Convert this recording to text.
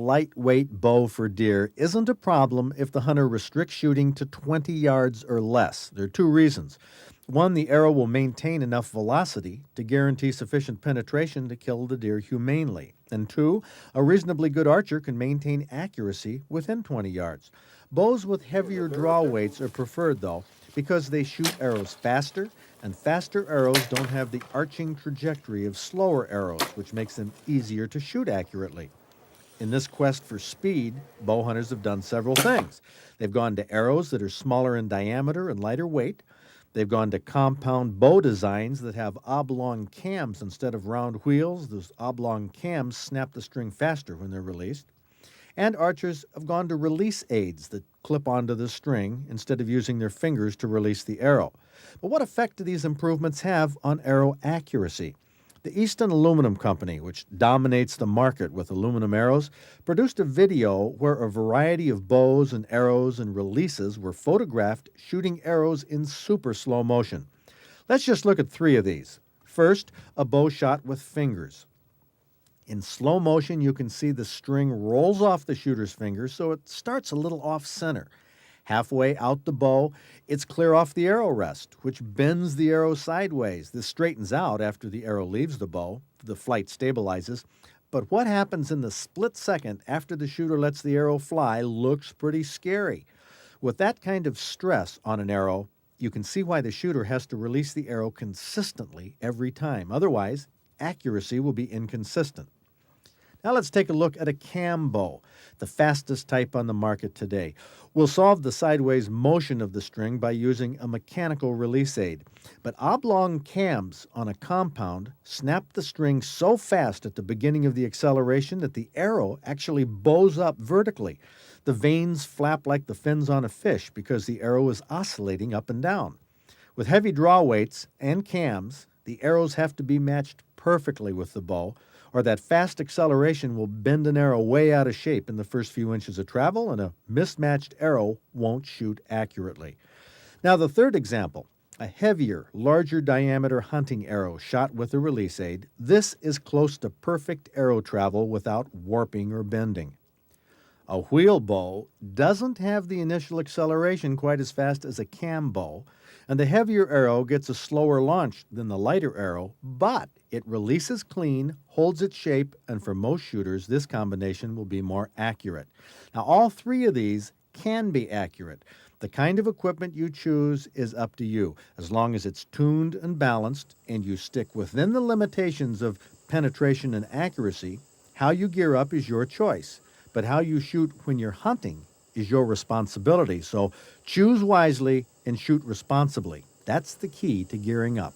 Lightweight bow for deer isn't a problem if the hunter restricts shooting to 20 yards or less. There are two reasons. One, the arrow will maintain enough velocity to guarantee sufficient penetration to kill the deer humanely. And two, a reasonably good archer can maintain accuracy within 20 yards. Bows with heavier draw weights are preferred, though, because they shoot arrows faster, and faster arrows don't have the arching trajectory of slower arrows, which makes them easier to shoot accurately. In this quest for speed, bow hunters have done several things. They've gone to arrows that are smaller in diameter and lighter weight. They've gone to compound bow designs that have oblong cams instead of round wheels. Those oblong cams snap the string faster when they're released. And archers have gone to release aids that clip onto the string instead of using their fingers to release the arrow. But what effect do these improvements have on arrow accuracy? The Easton Aluminum Company, which dominates the market with aluminum arrows, produced a video where a variety of bows and arrows and releases were photographed shooting arrows in super slow motion. Let's just look at three of these. First, a bow shot with fingers. In slow motion, you can see the string rolls off the shooter's fingers, so it starts a little off-center. Halfway out the bow, it's clear off the arrow rest, which bends the arrow sideways. This straightens out after the arrow leaves the bow. The flight stabilizes. But what happens in the split second after the shooter lets the arrow fly looks pretty scary. With that kind of stress on an arrow, you can see why the shooter has to release the arrow consistently every time. Otherwise, accuracy will be inconsistent. Now let's take a look at a cam bow, the fastest type on the market today. We'll solve the sideways motion of the string by using a mechanical release aid. But oblong cams on a compound snap the string so fast at the beginning of the acceleration that the arrow actually bows up vertically. The vanes flap like the fins on a fish because the arrow is oscillating up and down. With heavy draw weights and cams, the arrows have to be matched perfectly with the bow, or that fast acceleration will bend an arrow way out of shape in the first few inches of travel, and a mismatched arrow won't shoot accurately. Now, the third example, a heavier, larger diameter hunting arrow shot with a release aid. This is close to perfect arrow travel without warping or bending. A wheel bow doesn't have the initial acceleration quite as fast as a cam bow, and the heavier arrow gets a slower launch than the lighter arrow, but it releases clean, holds its shape, and for most shooters, this combination will be more accurate. Now, all three of these can be accurate. The kind of equipment you choose is up to you, as long as it's tuned and balanced and you stick within the limitations of penetration and accuracy. How you gear up is your choice, but how you shoot when you're hunting is your responsibility. So choose wisely and shoot responsibly. That's the key to gearing up.